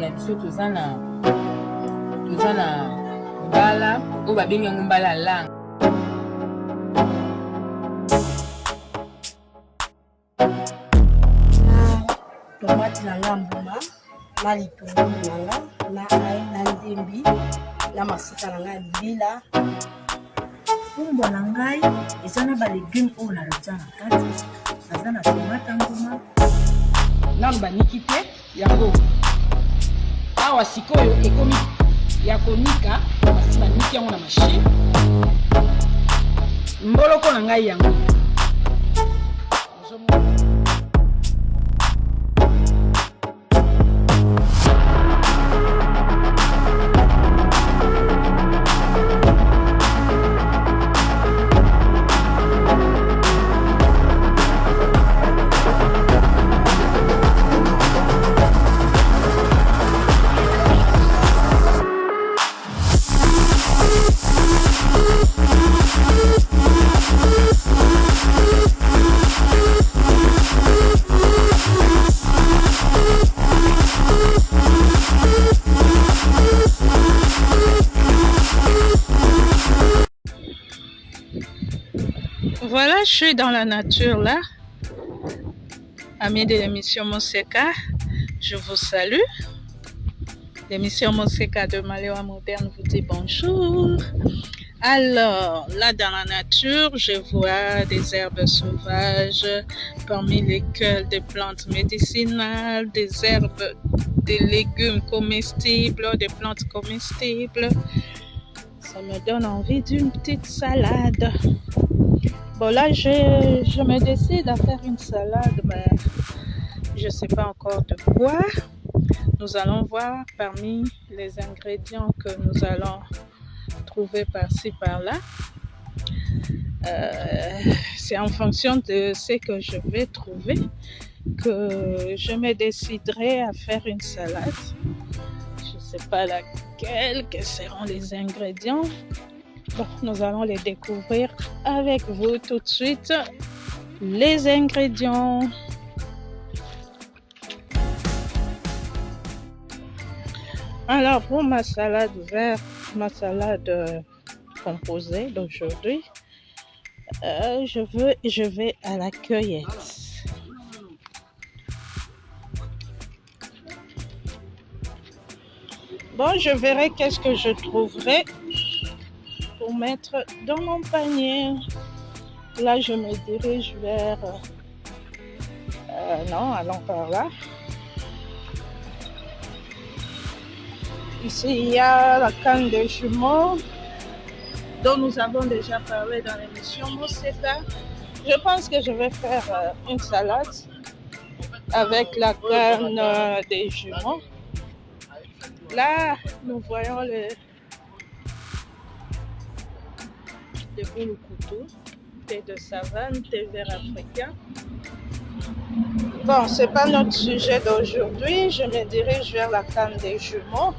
na biso toza na mbala oyo babengi yango mbala lang. Tomate na nga mbuma na litungulu na nga na ai na ndembi na masika na nga libila. Fumbwa na ngai eza na balegume oyo nalotia na kati, naza na tomate mbuma na baniki te yango awa sikoyo ekomi ya konika basi baniki yango na machine mboloko na ngai yango. Voilà, je suis dans la nature là. Amis de l'émission Monseka, je vous salue. L'émission Monseka de Malewa Moderne vous dit bonjour. Alors, là dans la nature, je vois des herbes sauvages, parmi lesquelles des plantes médicinales, des herbes, des légumes comestibles, des plantes comestibles. Ça me donne envie d'une petite salade. Bon là, je me décide à faire une salade, mais je ne sais pas encore de quoi. Nous allons voir parmi les ingrédients que nous allons trouver par-ci, par-là. C'est en fonction de ce que je vais trouver que je me déciderai à faire une salade. Je ne sais pas laquelle, quels seront les ingrédients. Bon, nous allons les découvrir avec vous tout de suite. Les ingrédients. Alors, pour ma salade verte, ma salade composée d'aujourd'hui, je vais à la cueillette. Bon, je verrai qu'est-ce que je trouverai pour mettre dans mon panier. Là, je me dirige vers... non, allons par là. Ici, il y a la canne de jumeaux dont nous avons déjà parlé dans l'émission Monseka. Je pense que je vais faire une salade avec la canne des jumeaux. Là, nous voyons le boule couteau, thé de savane, thé vert africain. Bon, c'est pas notre sujet d'aujourd'hui. Je me dirige vers la canne des jumeaux.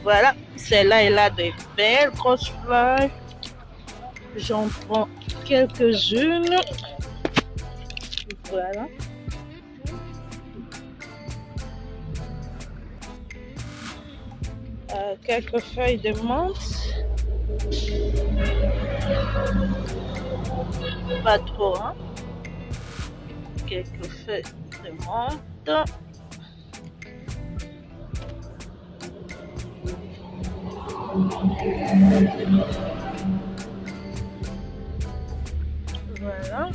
Voilà, celle-là, elle a des belles grosses feuilles. J'en prends quelques-unes. Voilà. Quelques feuilles de menthe. Pas trop, hein. Quelques feuilles de menthe. Voilà.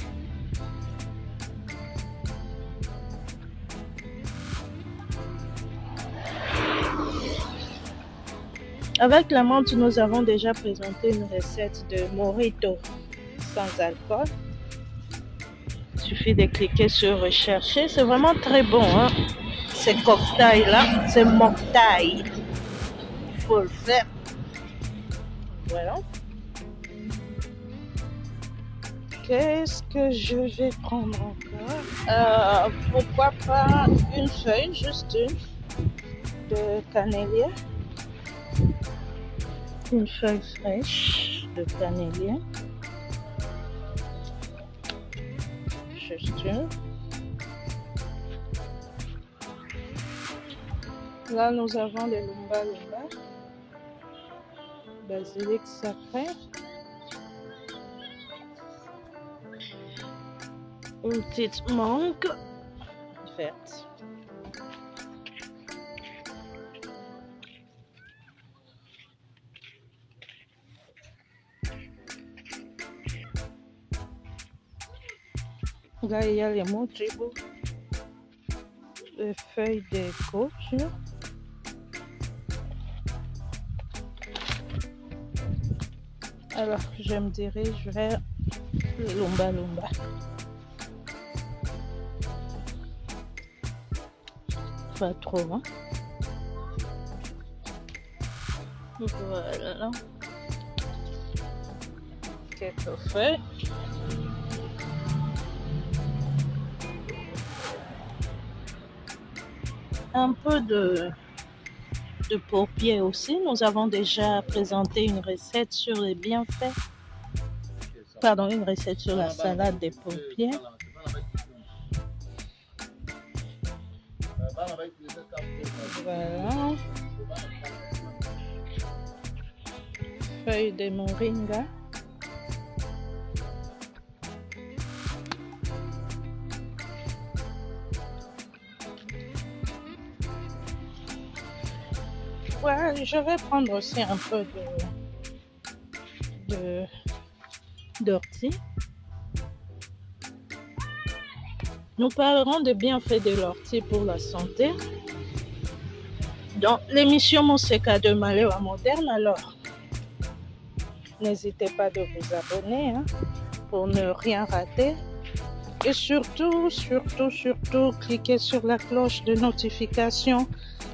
Avec la menthe, nous avons déjà présenté une recette de mojito sans alcool. Il suffit de cliquer sur rechercher. C'est vraiment très bon, hein? Ces cocktails-là, c'est mocktail. Il faut le faire. Voilà. Qu'est-ce que je vais prendre encore? Pourquoi pas une feuille, juste une, de canélier. Une feuille fraîche de canélier. Juste une. Là, nous avons les lumba lumba, basilic sacré, une petite mangue verte. Là, il y a les mojibo, les feuilles de coach. Alors, je me dirige vers le lumba lumba. Pas trop, hein? Voilà. Quelques feuilles. Un peu de paupières aussi. Nous avons déjà présenté une recette sur les bienfaits. Pardon, une recette sur la salade des paupières. Voilà. Feuilles de moringa. Voilà, je vais prendre aussi un peu d'ortie. Nous parlerons des bienfaits de l'ortie pour la santé dans l'émission Monseka de Malewa Moderne. Alors, n'hésitez pas de vous abonner pour ne rien rater. Et surtout, cliquez sur la cloche de notification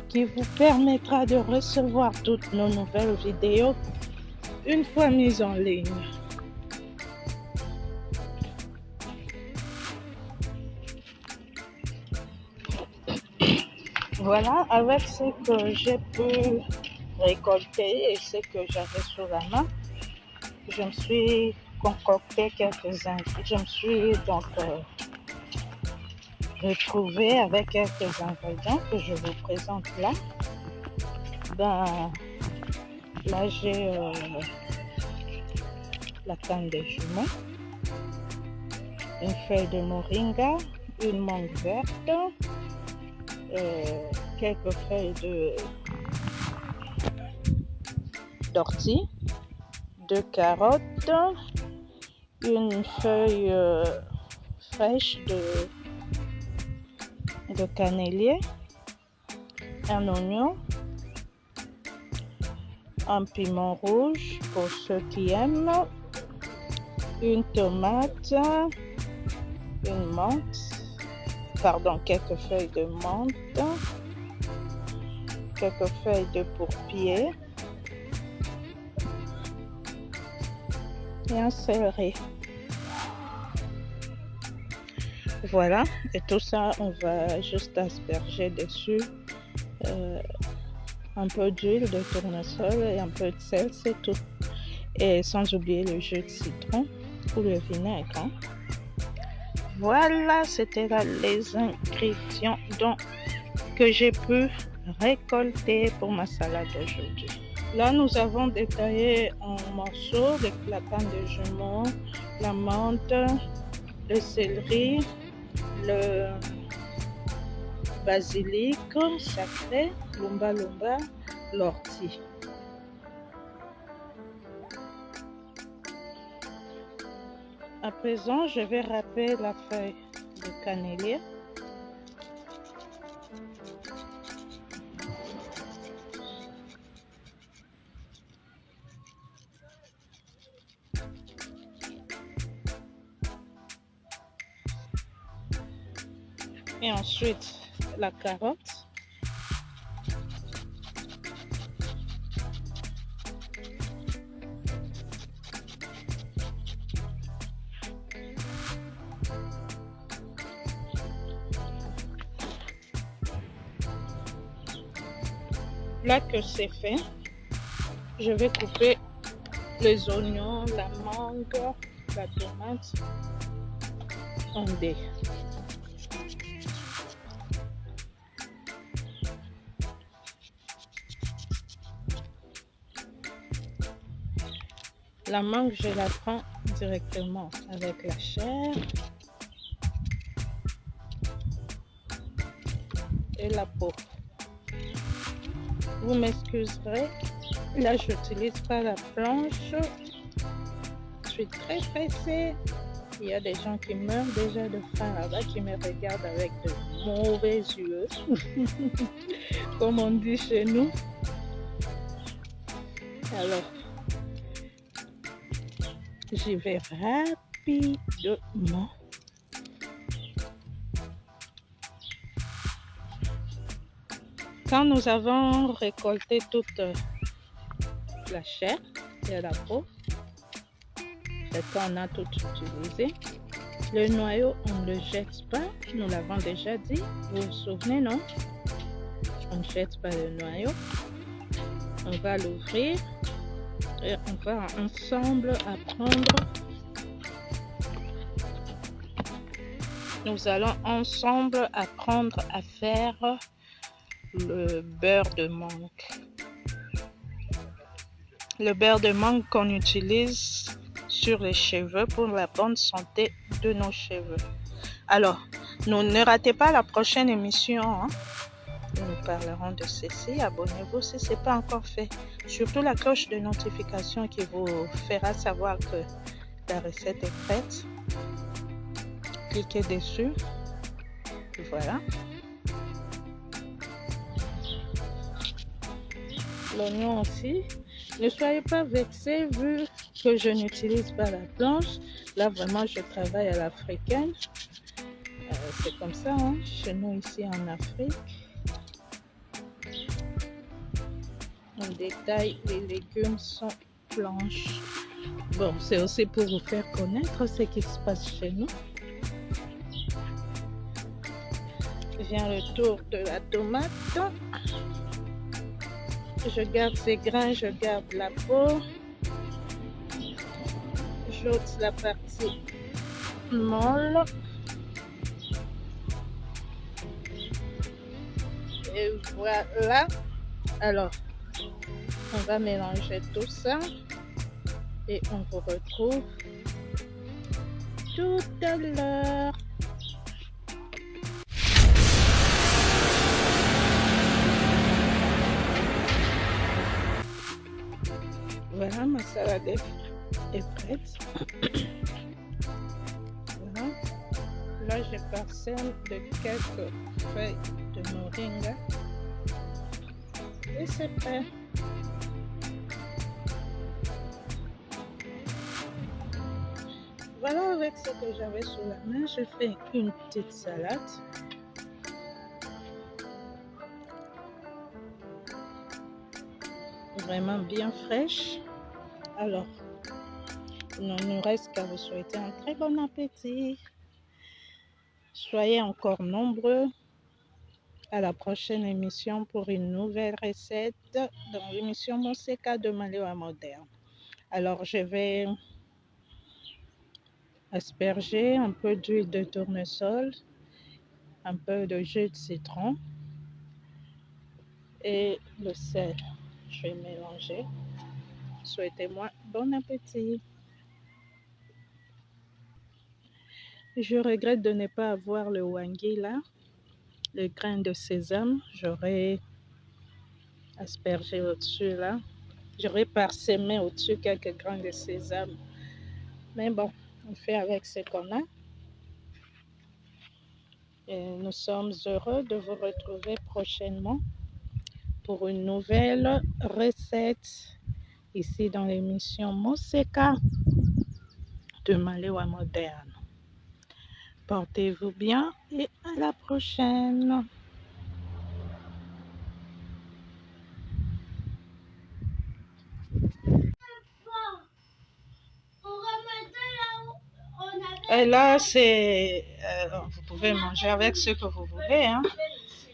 qui vous permettra de recevoir toutes nos nouvelles vidéos une fois mises en ligne. Voilà, avec ce que j'ai pu récolter et ce que j'avais sous la main, je me suis concocté quelques ingrédients. Je me suis donc retrouvée avec quelques ingrédients que je vous présente là. Ben, là j'ai la canne de jumeau, une feuille de moringa, une mangue verte, quelques feuilles d'ortie, 2 carottes, une feuille fraîche de cannelier, un oignon, un piment rouge pour ceux qui aiment, une tomate, une menthe, quelques feuilles de menthe, quelques feuilles de pourpier et un céleri. Voilà, et tout ça, on va juste asperger dessus un peu d'huile de tournesol et un peu de sel, c'est tout. Et sans oublier le jus de citron ou le vinaigre. Voilà, c'était là les ingrédients que j'ai pu récolter pour ma salade aujourd'hui. Là, nous avons détaillé en morceaux la canne de jumeau, la menthe, le céleri, le basilic sacré, lumba lumba, l'ortie. À présent, je vais râper la feuille de cannelier. Et ensuite, la carotte. Là que c'est fait, je vais couper les oignons, la mangue, la tomate en dés. La mangue, je la prends directement avec la chair et la peau. Vous m'excuserez, là j'utilise pas la planche. Je suis très pressée. Il y a des gens qui meurent déjà de faim là-bas, qui me regardent avec de mauvais yeux, comme on dit chez nous. Alors, j'y vais rapidement. Quand nous avons récolté toute la chair et la peau, c'est quand on a tout utilisé. Le noyau, on ne le jette pas. Nous l'avons déjà dit. Vous vous souvenez, non? On ne jette pas le noyau. On va l'ouvrir et on va ensemble apprendre. Nous allons ensemble apprendre à faire le beurre de mangue. Le beurre de mangue qu'on utilise sur les cheveux pour la bonne santé de nos cheveux. Alors, ne ratez pas la prochaine émission. Nous parlerons de ceci. Abonnez-vous si ce n'est pas encore fait. Surtout la cloche de notification qui vous fera savoir que la recette est prête. Cliquez dessus. Voilà. L'oignon aussi. Ne soyez pas vexés vu que je n'utilise pas la planche. Là, vraiment, je travaille à l'africaine. C'est comme ça, chez nous ici en Afrique. On détaille les légumes sans planche. Bon, c'est aussi pour vous faire connaître ce qui se passe chez nous. Vient le tour de la tomate. Je garde ses grains, je garde la peau. J'ôte la partie molle. Et voilà. Alors, on va mélanger tout ça. Et on vous retrouve tout à l'heure. Voilà, ma salade est prête. Voilà. Là, je parsème de quelques feuilles de moringa. Et c'est prêt. Voilà, avec ce que j'avais sous la main, je fais une petite salade. Vraiment bien fraîche. Alors, il ne nous reste qu'à vous souhaiter un très bon appétit. Soyez encore nombreux à la prochaine émission pour une nouvelle recette dans l'émission Monseka de Malewa Moderne. Alors, je vais asperger un peu d'huile de tournesol, un peu de jus de citron et le sel. Je vais mélanger. Souhaitez-moi bon appétit. Je regrette de ne pas avoir le wangi là, le grain de sésame. J'aurais aspergé au-dessus là. J'aurais parsemé au-dessus quelques grains de sésame. Mais bon, on fait avec ce qu'on a. Et nous sommes heureux de vous retrouver prochainement pour une nouvelle recette ici dans l'émission Monseka de Malewa Moderne. Portez-vous bien et à la prochaine. Et là, vous pouvez manger avec ce que vous voulez.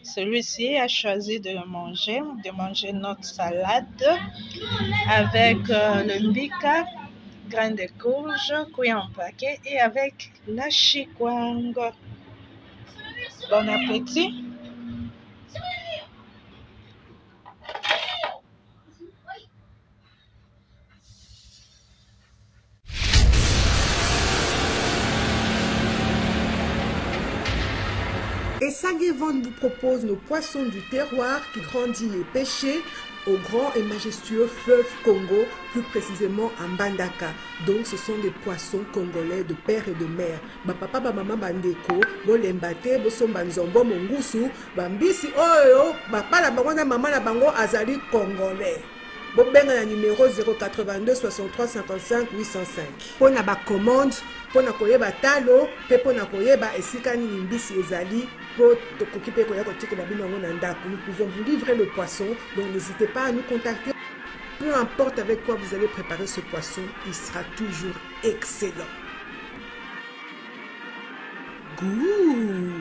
Celui-ci a choisi de manger notre salade avec le mbika, grain de courge, cuit en paquet et avec la chikwang. Bon appétit. Et Saguevent vous propose nos poissons du terroir qui grandit et pêchés au grand et majestueux fleuve Congo, plus précisément à Mbandaka. Donc ce sont des poissons congolais de père et de mère. Ba papa ba maman bandeko, bo lembate, bo somba nzombo mongusu, bambisi oyo, ba pala bango na maman na bango azali congolais. Bo benga na numéro 082 63 55 805. Pona ba commande, pona koyeba talo, pe pona koyeba esika nini mbisi ezali. Nous pouvons vous livrer le poisson, donc n'hésitez pas à nous contacter. Peu importe avec quoi vous allez préparer ce poisson, il sera toujours excellent. Goût!